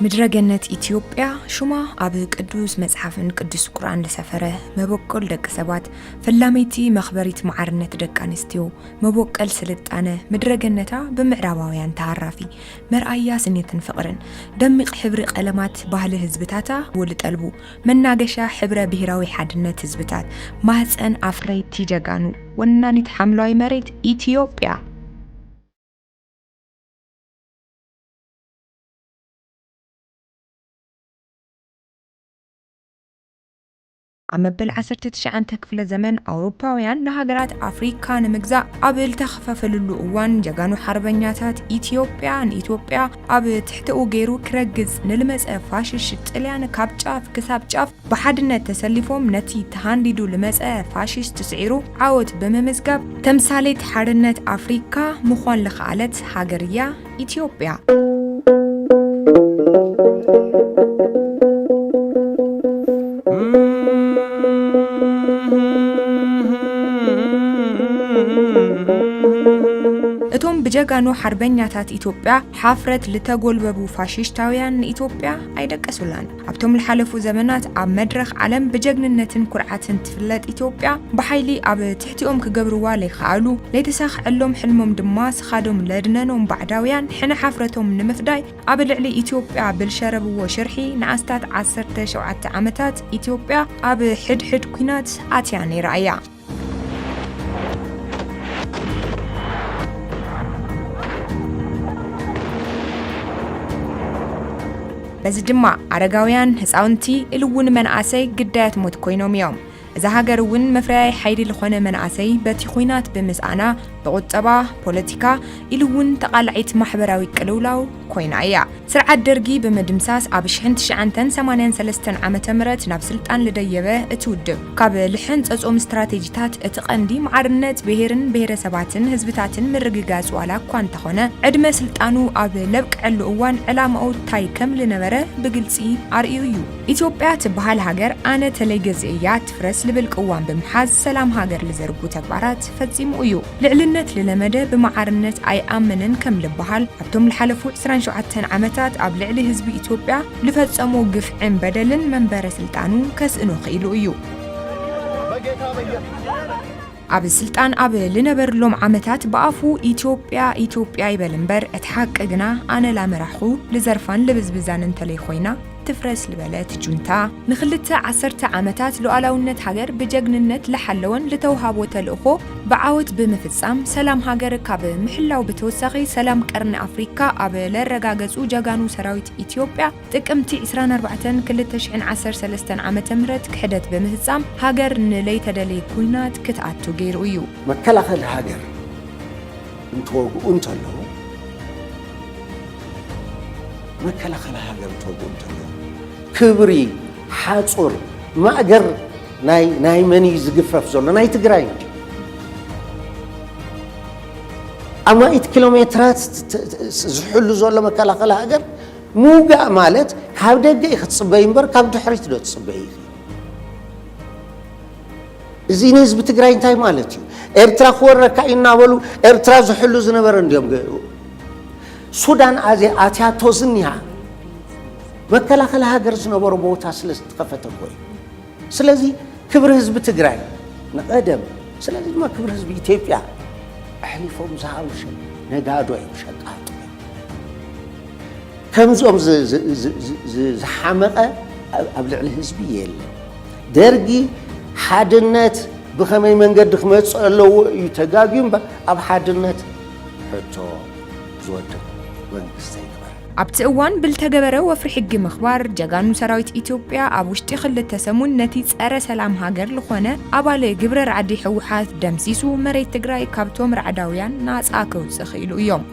مدرجنة إثيوبيا شما أبي قدوس مصحفن قدوس قرآن لسفره مبوكل دك سبات فلاميتي مخبريت معرنة دك أنستيو مبوكل سلطانة مدرجنتا بمعراباويان تعرفي مرأيا سنيتن فقرن دمق حبر قلمات بهل هزبتاتا ولد قلبو مناقشة حبر بهراوي حدنة هزبتات مهزن أفريت تيجاقانو ونانيت حملوي مريت إثيوبيا عمبل 19 كفل زمن أوروباويان لهاجرات أفريقيا نمجزا قبل تخفف اللؤوان جاكانو حربنياتات إثيوبيا قبل تحتقو جيرو كرجز نلمس فاشش تليان كابجاف كسابجاف بحدنا تسلفهم نتي تهانديدو لمس فاشش تسعيرو عود بممزقاب تمثاليت حرنة أفريقيا مخوان لخالت هاجرية إثيوبيا اتوم بجاغانو حربنياتات إثيوبيا حافرت لتغولببو فاشيشتاويان إثيوبيا ايدقسولان ابتوم الحلفو زمنات اب مدرخ عالم بجاغننتن كرعاتن تفلت إثيوبيا بحيلي اب تحتيهم كغبروا ليخالو ليتساخ علوم حلمهم دماس خادم لدننهم بعداويان حنا حفرتهم نمفداي اب لعلي إثيوبيا بالشربو شرحي نعستات 17 عامتات إثيوبيا اب حد كينات اتياني رايا بس جمع عرقاويان هساونتي الون منعسي قدات موت كوينوم يوم إذا هاجر ون مفراي حيري لخونة منعسي باتيخوينات بمسعنا بغطبا بوليتيكا الون تقالعيت محبراوي كلولاو كوينايا سرعة درجي بمدمساس عبشحنت شعنتن 83 عامة مرت ناب سلطان لديبه اتودب كاب لحنت ازوم استراتيجيتات اتقندي معرنت بهير سباتن هزبتاتن مرققاز والا كوان تخونه عدم سلطانو اب لبك علو اوان علامو تاي كم لنبره بقلسي ارئيو إثيوبيا تبهال هاجر انا تليجزئيات فرس لبالقوان بمحاز سلام هاجر لزربو تكبارات فتزيم ايو لعلنت للمدى بمعرنت اي امنن كم لبهال ابتم الحلفو 27 عامتات اب لعلي حزب إثيوبيا لفصمو قفعن بدلن منبر سلطانو كسئنو خيلو ايو اب السلطان اب لنبرلوم عامتات بافو إثيوبيا يبلنبر اتحققنا انا لا مرحو لزرفان لبزبزان انتلي خوينا تفرس لبلات جونتا نخلت 10 عامتات لؤلاونت هاجر بجغننت لحلون لتوهابو تلخو بعاوت بمفصام سلام هاجر كاب محلاو بتوسخي سلام قرن افريكا اب لرغاغصو جاغانو سراويت إثيوبيا تقمتي 24 2013 عامه مرت كحدت بمفصام هاجر نلي تدلي كوينات كتاتو غيرو يو مكلخل هاجر انتو انتلو مكلخل هاجر انتو انتلو كبري حاصور ماجر ناي مني زقفف زول ناي تግራይ اما 8 كيلومترات زحلو زول مكلخل هاجر موغا مالت ካብ ደገ ይخصبይ እምበር ካብ ድሕሪት ዶ ትጽበይ እዚ ንህዝቢ ትግራይ እንታይ ማለት እዩ ኤርትራ ክወረካ ይናበሉ ኤርትራ ዝሕሉ ዝነበረ እንዲም ሱዳን አትያቶ ዝንያ መከላከል ሀገር ዝነበሩ ቦታ ስለተከፈተ ቆይ ስለዚህ ክብር ህዝብ ትግራይ ነቀደም ስለዚህ ማ ክብር ህዝብ ኢትዮጵያ አህሊፎም ዛውሽ ነጋዶ ይሸጣጥ ከምዞም ዝሐመቀ አብልዕ ህዝብ የለ ደርጊ ሓድነት بخمي منقد خمس لو يتجاجم أب حدنت حتى زود وانقستين عبت أوان بالتجبرة وفرح الجم أخبار جاكانو سراويت إثيوبيا أبوشتي خلت تسمون نتيج أرى سلام هاجر لخوانة أبالي جبر عدي حوحات دمسيسو مريت تجراي كابتوم رعداويان ناس أكود سخيلو يوم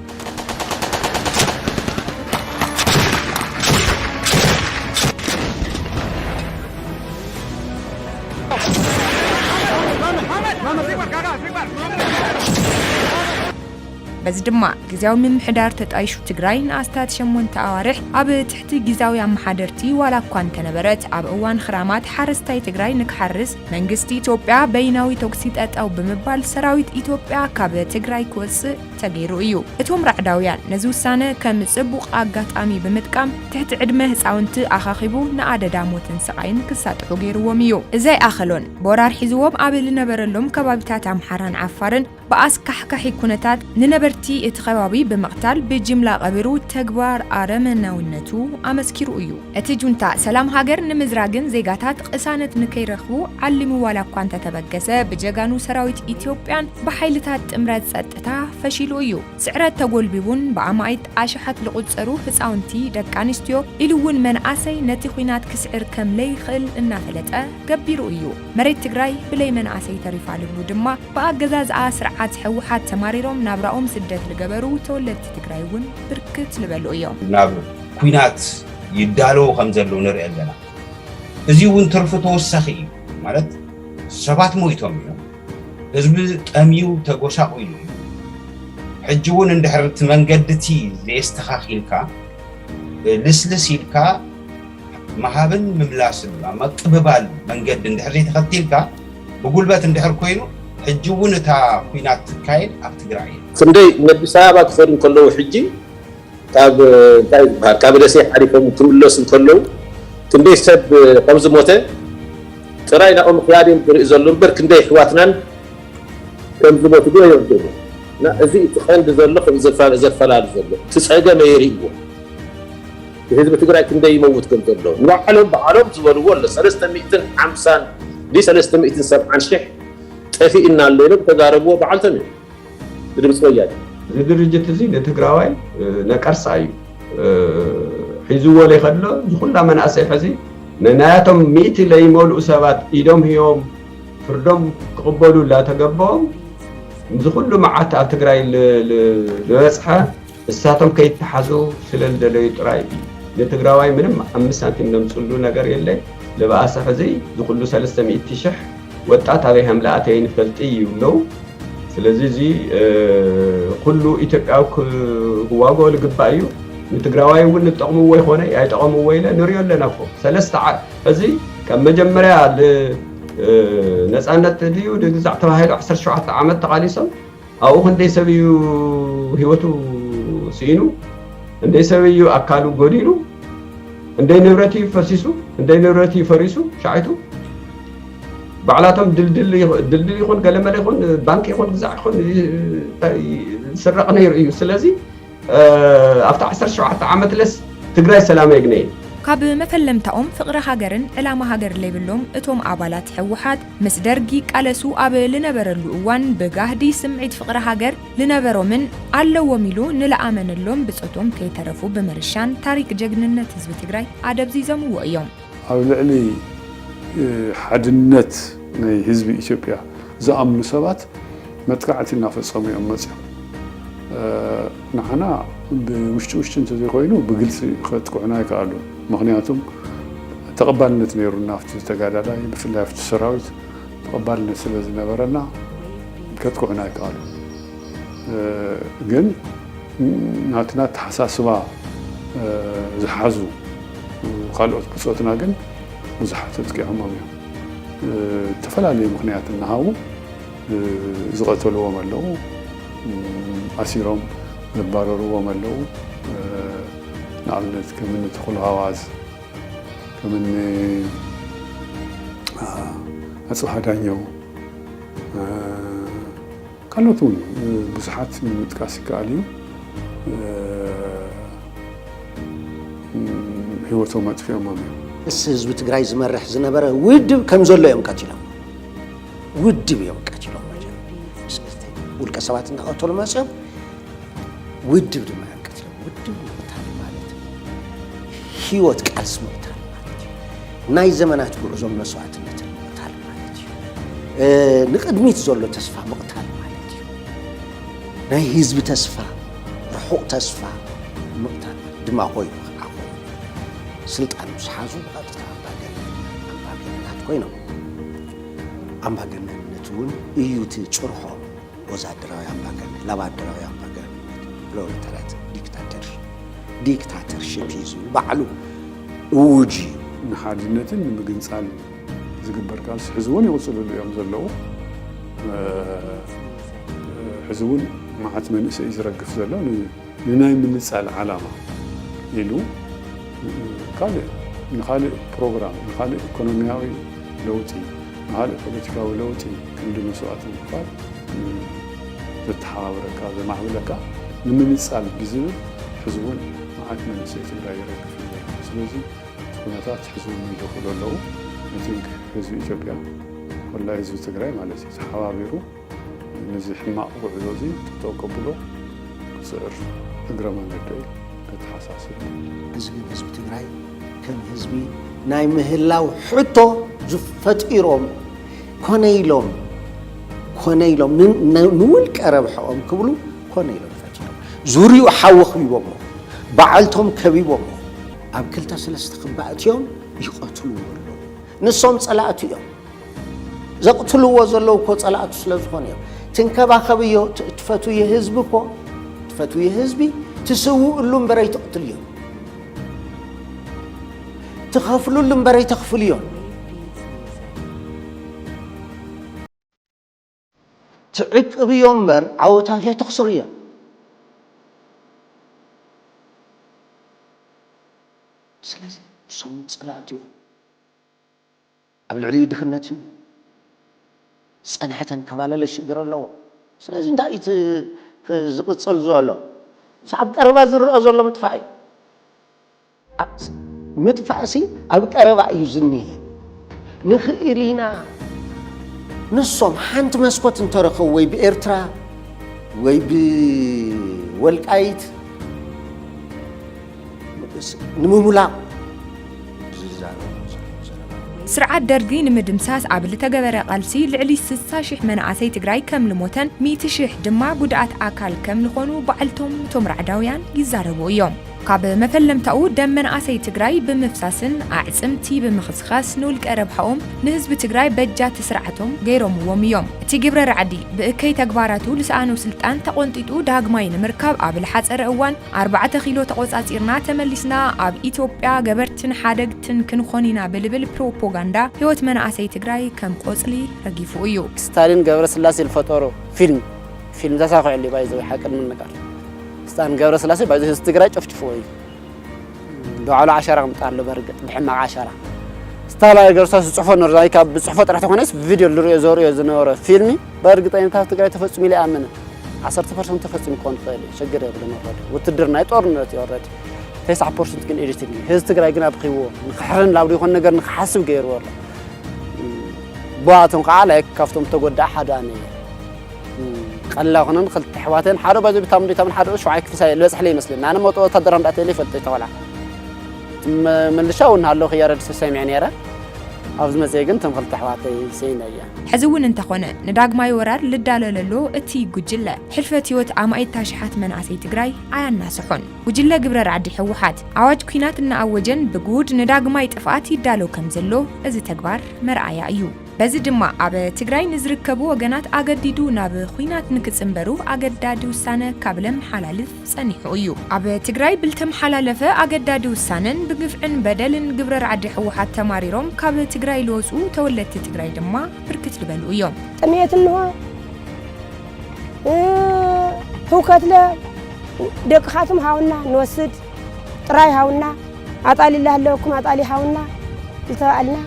በዚ ድማ ግዚያዊ ምምሕዳር ተጣይሹ ትግራይ ንኣስታት 8 ኣዋርሕ ኣብ ትሕቲ ግዚያዊ ኣመሓደርቲ ዋላ እኳ እንተነበረት ኣብ እዋን ክራማት ሓረስታይ ትግራይ ንክሓርስ መንግስቲ ኢትዮጵያ በይናዊ ተኩሲ ጠጠው ብምባል ሰራዊት ኢትዮጵያ ካብ ትግራይ ክወፅእ ተገይሩ እዩ እቶም ራዕዳውያን ነዚ ውሳነ ከም ጽቡቕ ኣጋጣሚ ብምጥቃም ትሕቲ ዕድመ ህፃውንቲ ኣኻኺቡ ንኣደዳ ሞትን ስቃይን ክሳጥሑ ገይርዎም እዩ እዘይ ኣኸሎን ቦራር ሒዝዎም ኣብ ልነበረሎም ከባቢታት ኣምሓራን ዓፋርን በአስካሕካሒ ኩነታት ንነበርቲ እቲ ከባቢ በመቅታል በጅምላ ቀብሩ ተግባር አረመናውነቱ አመስኪሩ እዩ እቲ ጁንታ ሰላም ሃገር ንምዝራግን ዜጋታት ቅሳነት ንከይረኽቡ ዓሊሙ ዋላ እኳ እንተተበገሰ በጀጋኑ ሰራዊት ኢትዮጵያን በኃይልታት ጥምረት ጸጥታ ፈሺሉ እዩ ስዕረት ተጎልቢቡን በአማይት አሽሓት ለቁጸሩ ህፃውንቲ ደቂ ኣንስትዮ ኢሉውን መንኣሰይ ነቲ ኩናት ክስዕር ከም ለይኽእል እናፈለጠ ገቢሩ እዩ መሬት ትግራይ ብለይ መንኣሰይ ተሪፋሉ ድማ በአገዛዝ አስራ ዓት ሕውሓት ተማሪሮም ናብራኦም ስደት ልገበሩ ተወለድቲ ትግራይውን ብርክት ልበሉ እዮም ናብ ኩናት ይዳለው ከም ዘሎ ንርኢ ኣለና እዚ እውን ትርፍ ተወሳኺ እዩ ማለት ሰባት ሞይቶም እዮም ህዝቢ ጠሚዩ ተጎሳቆይሉ ሕጂ እውን እንድሕርቲ መንገድቲ ዘስተኻኺልካ ልስልስ ኢልካ መሃብን ምምላስን መቅብባል መንገድ እንድሕር ዘይተኸቲልካ ብጉልበት እንድሕር ኮይኑ حجون تا كوينات تكاين أب تجري. سندي نبي سابع كفرن كله حجي تاب كابلسي حريفهم كملوس كله سندي سب خمس موته تراينا خيارين بريزولون بركندي حواتنا كم زبوت دو يوم نا زي تخيل بزلق زرفال زلق تسعة ما يريبو هذا بتجري كندي يموت كم زلق وعلم بعلم زور ولا 350 دي 370 شيء أخي إن الليل تجاربوا بعلتني درس وياي. درجة زين تجراوي نكرس عيو حيزوا ولا خلوا كل من أسف زي نناتهم ميت اللي يمول أسبات إيدهم هيوم فردهم قبلوا لا تقبلهم كله معات تجراي لوسحة الساتهم كي يتحزوا سلل دليل راي لتجراوي منهم 5 سنتيم نمسلو نجار يلي لبقى أسف زي كله 300 تشح ወጣት አበይም ለአተይን ፈልጥዩ ነው ስለዚህ እዚ ሁሉ ኢትዮጵያው ዋጋው ልግባዩ ንትግራዋይ እውን ተጠቅሙ ወይ ሆነ አይጠቅሙ ወይ ለንሪዮ ለናኮ 3 ዓመት እዚ ከመጀመሪያ ነፃነት ልዩ ድግዛዕ ተባሂሉ 17 ዓመት ተቃሊሶም አው እንደ ሰብዩ ህይወቱ ሲኑ እንደ ሰብዩ አካሉ ጎዲሉ እንደ ንብረቱ ፈሲሱ እንደ ንብረቱ ፈሪሱ ሻይቱ بعلاتهم دل يكون كلام لا يكون بنك يكون زع يكون سرقنا يريو سلازي أفتح 17 عامة لس تجري سلام يجني ካብ መፈለምታኦም ፍቕሪ ሃገርን ዕላማ ሃገር ለይብሎም እቶም ኣባላት ሕውሓት ምስ ደርጊ ቃለሱ ኣብ ልነበረሉ እዋን ብጋህዲ ስምዒት ፍቕሪ ሃገር ልነበሮምን ኣለዎም ኢሉ ንለኣመነሎም ብጾቶም ከይተረፉ ብምርሻን ታሪክ ጀግንነት ህዝቢ ትግራይ ኣደብዚዘምዎ እዮም ኣብ ልዕሊ ሓድነት ናይ ህዝቢ ኢትዮጵያ ዝኣምኑ ሰባት መጥቃዕቲ እናፈጸሙ እዮም መፅኦም ንዓና ብውሽጢ እንተዘይኮይኑ ብግልፂ ከጥቅዑና ይከኣሉ ምክንያቱም ተቐባልነት ነይሩና ኣብቲ ተጋዳላይ ብፍላይ ኣብቲ ሰራዊት ተቐባልነት ስለ ዝነበረና ከጥቅዑና ይከኣሉ ግን ናትና ተሓሳስባ ዝሓዙ ካልኦት ብፆትና ግን ብዙሓት ተጥቂዖም እዮም ተፈላለዩ ምክንያት እናሃቡ ዝቐተልዎም ኣለዉ ኣሲሮም ዝባረርዎም ኣለዉ ንኣብነት ከምኒ ተኽሉ ሃዋዝ ከምኒ ኣፅብሓ ዳኘው ካልኦት እውን ብዙሓት ምጥቃስ ይከኣል እዩ ህይወቶም ኣጥፊኦም እዮም ህዝቢ ትግራይ ዝመርሕ ዝነበረ ውድብ ከም ዘሎ እዮም ቀቲሎም ውድብ እዮም ቀቲሎም ውልቀ ሰባት እናቐተሉ መፅኦም ውድብ ድማ እዮም ቀቲሎም ውድብ ምቕታል ማለት ህይወት ቃልሲ ምቕታል ማለት እዩ ናይ ዘመናት ጉዕዞም መስዋዕትነት ምቕታል ማለት እዩ ንቅድሚት ዘሎ ተስፋ ምቕታል ማለት እዩ ናይ ህዝቢ ተስፋ ርሑቕ ተስፋ ምቕታል ድማ ኮይኑ ስልጣን ዝሓዙ ቀጥታ ኣምባገነናት ኮይኖም ኣምባገነንነት እውን እዩ እቲ ጭርሖ ወዛደራዊ ኣምባገነን ላባደራዊ ኣምባገነን ፕሮሌታሪያት ዲክታተርሺፕ ይዙ ባዕሉ ውጂ ንሓድነትን ንምግንፃል ዝግበር ቃልሲ ሕዝቡን ይቕፅልሉ እዮም ዘለዉ ሕዝቡን መዓት መንእሰይ ዝረግፍ ዘሎ ንናይ ምንፃል ዓላማ ኢሉ ንኻልእ ፕሮግራም ንኻልእ ኢኮኖሚያዊ ለውጢ ንኻልእ ፖለቲካዊ ለውጢ ክንዲ መስዋዕት ምክፋል ዘተሓባብረካ ዘማዕብለካ ንምንፃል ብዝብል ሕዝቡን መዓት መንእሰይ ትግራይ ይረግፍ እዩ ስለዚ ኩነታት ሕዝቡን ይደኽሉ ኣለዉ ንቲንክ ህዝቢ ኢትዮጵያ ወላሂ ህዝቢ ትግራይ ማለት እዩ ተሓባቢሩ ነዚ ሕማቕ ጉዕዞ እዚ ተተቀብሎ ክስዕር እግረ መንገዲ ከተሓሳስብ ህዝቢ ትግራይ ከም ህዝቢ ናይ ምህላው ሕቶ ዝፈጢሮም ኮነ ኢሎም ንውልቀ ረብሐኦም ክብሉ ኮነ ኢሎም ፈጢሮም ዙርዩ ሓዊ ኸቢቦሞ ባዓልቶም ከቢቦሞ ኣብ 2-3 ክባእትዮም ይቐትልዎ ኣለዉ ንሶም ጸላእቱ እዮም ዘቕትልዎ ዘለዉ እኮ ጸላእቱ ስለ ዝኾነ እዮም ትንከባኸብዮ ትፈትውየ ህዝቢ እኮ ትፈትውየ ህዝቢ ትስውእሉ እምበረይ ትቕትል እዮም ትኸፍሉሉ እምበረይ ተኽፍል እዮም ትዕቅብ እዮም እምበር ዓወታት ተኽስር እዮም ስለዚ ንሶም ጸላእቱ እዮም ኣብ ልዕሊ ድኽነትን ፀንሐተን ከባለለ ሽግር ኣለዎ ስለዚ እንታይ ዝቕፅል ዘሎ ኣብ ቀረባ ዝርአ ዘሎ ምጥፋእ እዩ ምጥፋእሲ ኣብ ቀረባ እዩ ዝኒሄ ንኽእል ኢና ንሶም ሓንቲ መስኮት እንተረኸቡ ወይ ብኤርትራ ወይ ብወልቃይት ንምሙላቕ ስርዓት ደርጊ ንምድምሳስ ኣብ ዝተገበረ ቃልሲ ልዕሊ 60,000 መናእሰይ ትግራይ ከም ልሞተን 100,000 ድማ ጉድኣት ኣካል ከም ዝኾኑ ባዕልቶም እቶም ራዕዳውያን ይዛረቡ እዮም ካብ መፈለምታኡ ደም መናእሰይ ትግራይ ብምፍሳስን ኣዕፅምቲ ብምኽስኻስ ንውልቀ ረብሐኦም ንህዝቢ ትግራይ በጃት ስርዓቶም ገይሮምዎም እዮም እቲ ግብረ ራዕዲ ብእከይ ተግባራቱ ልሳኑ ስልጣን ተቆንጢጡ ዳግማይ ንምርካብ ኣብ ልሓፀረ እዋን 4 ኪሎ ተቆጻጺርና ተመሊስና ኣብ ኢትዮጵያ ገበርትን ሓደግትን ክንኾን ኢና ብልብል ፕሮፓጋንዳ ህይወት መናእሰይ ትግራይ ከም ቆጽሊ ረጊፉ እዩ ስታሊን ገብረ ስላሴ ዝፈጠሮ ፊልም ተሳኺዑ ባይዘው ሓቅን ምንቃር ስታሊን ገብረ ስላሴ ባይዘው ህዝቢ ትግራይ ጨፍጭፍዎ እዩ ዶዓሉ ዓሻራ ምጣሎ በርግጥ ብሕማቕ ዓሻራ ስታሊን ገብረ ስላሴ ጽሑፎ ነርዛይ ካብ ጽሑፎ ጥራሕ ተኾነስ ቪድዮ ልሪኦ ዘሪኦ ዝነበረ ፊልሚ በርግጠኝነት ኣብ ትግራይ ተፈጽሙ ኢለ ኣመነ 10% ተፈጽሙ ይኮን ይኽእል ሸገር የብለን ወረደ ውትድርና ጦርነት ይወረድ 9% ግን ኤዲቲንግ ህዝቢ ትግራይ ግን ኣብኺዎ ንኽሕረን ላብዱ ይኾን ነገር ንኽሓስብ ገይርዎ ኣሎ ቦኣቶም ከዓ ላይ ካብቶም ተጎዳእ ሓደ ኣነ ቀላ ኾነን ክልተ ኣሕዋተን ሓደ ባይዘ ብታም ሓደ ሸውዓይ ክፍሳይ ልበፅሕ ይመስለኒ ኣነ ሞቶ ወታደር እንዳእተለ ይፈልጥ ተቆልዓ መልሻው እናሃለሁ ኽያረድ ሰሚዐ ነይረ ኣብዚ መፅአ ግን ተም ክልተ ኣሕዋተይ ሰይና እያ ሕዚ እውን እንተኾነ ንዳግማይ ወራር ልዳለለሎ እቲ ጉጅለ ሕልፈት ህይወት ኣማኢት ታሽሓት መናእሰይ ትግራይ ኣያናስሑን ጉጅለ ግብረ ራዕዲ ሕወሓት ኣዋጅ ኩናት እናኣወጀን ብጉድ ንዳግማይ ጥፍኣት ይዳለው ከም ዘሎ እዚ ተግባር መርኣያ እዩ በዚ ድማ ኣብ ትግራይ ንዝርከቡ ወገናት ኣገዲዱ ናብ ኩናት ንክጽምበሩ ኣገዳዲ ውሳነ ካብለም ሓላልፍ ጸኒሑ እዩ ኣብ ትግራይ ብልተም ሓላለፈ ኣገዳዲ ውሳነን ብግፍዕን በደልን ግብረ ራዕዲ ሕወሓት ተማሪሮም ካብ ትግራይ ልወፁ ተወለድቲ ትግራይ ድማ ብርክት ልበሉ እዮም ጥሜት እንሆ ሁከትለ ደቅኻትም ሃውና ንወስድ ጥራይ ሃውና ኣጣሊላ ኣለኩም ኣጣሊ ሃውና ዝተባልና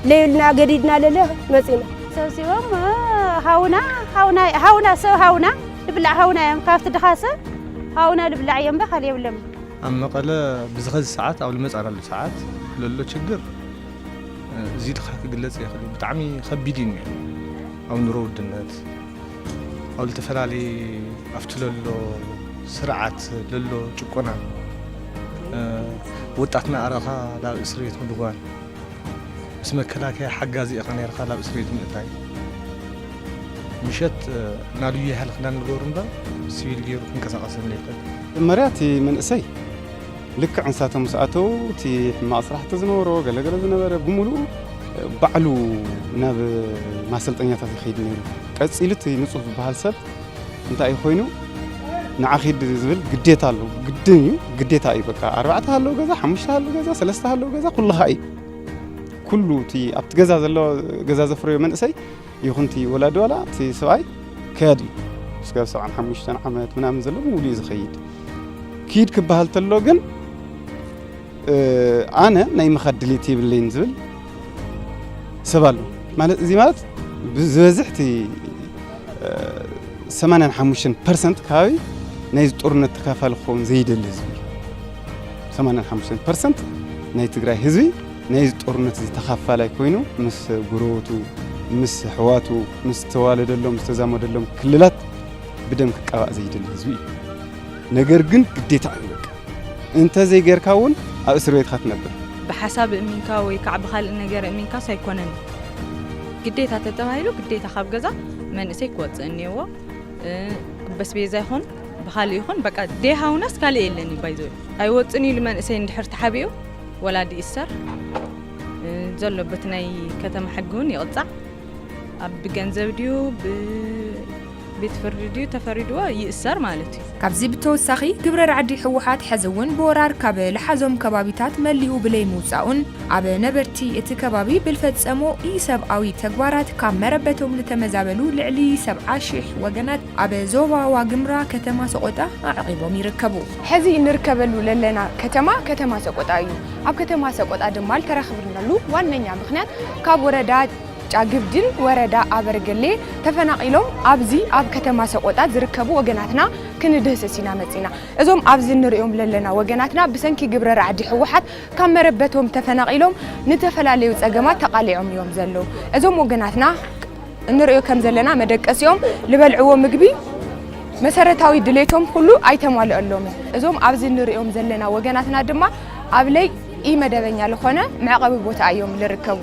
ليلنا قديدنا لله مزينا سوسيهم هاونا سو هاونا لبلع هاونا يوم كافت دخاسة هاونا لبلع يوم بخل يولم أما قال بزغز ساعات أو المزعر ساعات لولو تشجر زيد خاك قلت يا خلي بتعمي خبيدين يعني أو نرود الناس أو التفلالي أفتلو سرعات لولو تشكونا وطعتنا أراها لا إسريت مدوان اسمه كلاكي حجازي أخني رخلا بسريت من التاي مشت نالوية هل خلنا نقولون ده سويل جيرو كن كذا قسم ليك مراتي من أسي لك عن ساعة مساعته تي ما أصرح تزنورو قال زنبر بملو بعلو ناب ما سلطنيات في خيد نيرو قصيلتي نصف بهالسب انت أي خوينو ንዓኺድ ዝብል ግዴታ ኣሎ ግድን እዩ ግዴታ እዩ በቃ 4 ሃለው ገዛ 5 ሃለው ገዛ 3 ሃለው ገዛ ኩልኻ እዩ ኩሉ እቲ ኣብቲ ገዛ ዘሎ ገዛ ዘፍረዮ መንእሰይ ይኹንቲ ወላዲ ዋላ እቲ ሰብኣይ ከያድ እዩ እስካብ 75 ዓመት ምናምን ዘሎ ሙሉ ዝኸይድ ኪድ ክበሃል ተሎ ግን ኣነ ናይ መኸድሊት ይብለኝ ዝብል ሰብ ኣሎ ማለት እዚ ማለት ብዝበዝሕቲ 85% ከባቢ ናይ ጦርነት ተካፋሊ ክኸውን ዘይደሊ ህዝቢ 85% ናይ ትግራይ ህዝቢ ናይ ጦርነት ተካፋላይ ኮይኑ ምስ ጉሮቱ ምስ ሕዋቱ ምስ ተዋለደሎም ምስ ተዛመደሎም ክልላት ብደም ክቀባእ ዘይደሊ ህዝቢ ነገር ግን ግዴታ እዩ በቃ እንተ ዘይገርካ እውን ኣብ እስር ቤት ክትነብር ብሓሳብ እሚንካ ወይ ከዓ ብኻልእ ነገር እሚንካ ሳይኮነን ግዴታ ተተባሂሉ ግዴታ ካብ ገዛ መንእሰይ ክወፅእ እኒዎ በስቤዛ ይኹን ብኻልእ ይኹን በቃ ዴሃውናስ ካልእ የለኒ ባይዞ ኣይወፅን ኢሉ መንእሰይ እንድሕር ተሓቢኡ ወላዲ ይእሰር ዘለበት ናይ ከተማ ሕጊ እውን ይቕፃዕ ኣብ ገንዘብ ድዩ ቤት ፍርዲ ድዩ ተፈሪድዎ ይእሰር ማለት እዩ ካብዚ ብተወሳኺ ግብረ ረዓዲ ሕወሓት ሕዚ እውን ብወራር ካብ ልሓዞም ከባቢታት መሊኡ ብለይ ምውፃኡን ኣብ ነበርቲ እቲ ከባቢ ብልፈፀሞ ኢሰብኣዊ ተግባራት ካብ መረበቶም ዝተመዛበሉ ልዕሊ 70,000 ወገናት ኣብ ዞባ ዋግምራ ከተማ ሰቆጣ ኣዕቂቦም ይርከቡ ሕዚ እንርከበሉ ለለና ከተማ ሰቆጣ እዩ ኣብ ከተማ ሰቆጣ ድማ ተረኽብናሉ ዋነኛ ምክንያት ካብ ወረዳ ጫግብድን ወረዳ ኣበርገሌ ተፈናቂሎም ኣብዚ ኣብ ከተማ ሰቆጣ ዝርከቡ ወገናትና ክንድህሰሲና መፂና እዞም ኣብዚ ንሪኦም ለለና ወገናትና ብሰንኪ ግብረ ረዓዲ ሕወሓት ካብ መረበቶም ተፈናቂሎም ንተፈላለዩ ፀገማት ተቃሊዖም እዮም ዘለው እዞም ወገናትና እንሪኦ ከም ዘለና መደቀሲኦም ዝበልዕዎ ምግቢ መሰረታዊ ድሌቶም ሁሉ ኣይተሟልአሎም እዞም ኣብዚ ንሪኦም ዘለና ወገናትና ድማ ኣብ ለይ መደበኛ ለኾነ መዕቀቢ ቦታ እዮም ዝርከቡ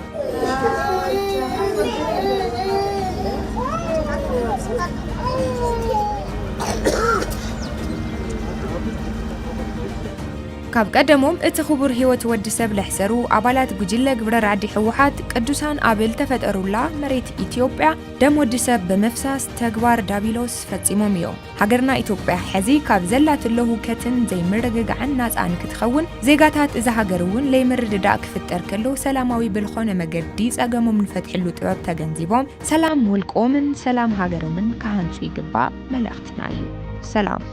ካብ ቀደሞም እቲ ክቡር ህይወት ወዲ ሰብ ለሕሰሩ ኣባላት ጉጅለ ግብረ ረዓዲ ሕወሓት ቅዱሳን ኣብል ተፈጠሩላ መሬት ኢትዮጵያ ደም ወዲ ሰብ ብምፍሳስ ተግባር ዳቢሎስ ፈፂሞም እዮም ሃገርና ኢትዮጵያ ሕዚ ካብ ዘላትሎ ሁከትን ዘይምርግጋዕን ናፃን ክትኸውን ዜጋታት እዛ ሃገር እውን ለይምርድዳእ ክፍጠር ከሎ ሰላማዊ ብልኾነ መገዲ ፀገሞም ንፈትሕሉ ጥበብ ተገንዚቦም ሰላም ውልቆምን ሰላም ሃገሮምን ካሃንፁ ይግባእ መልእኽትና እዩ ሰላም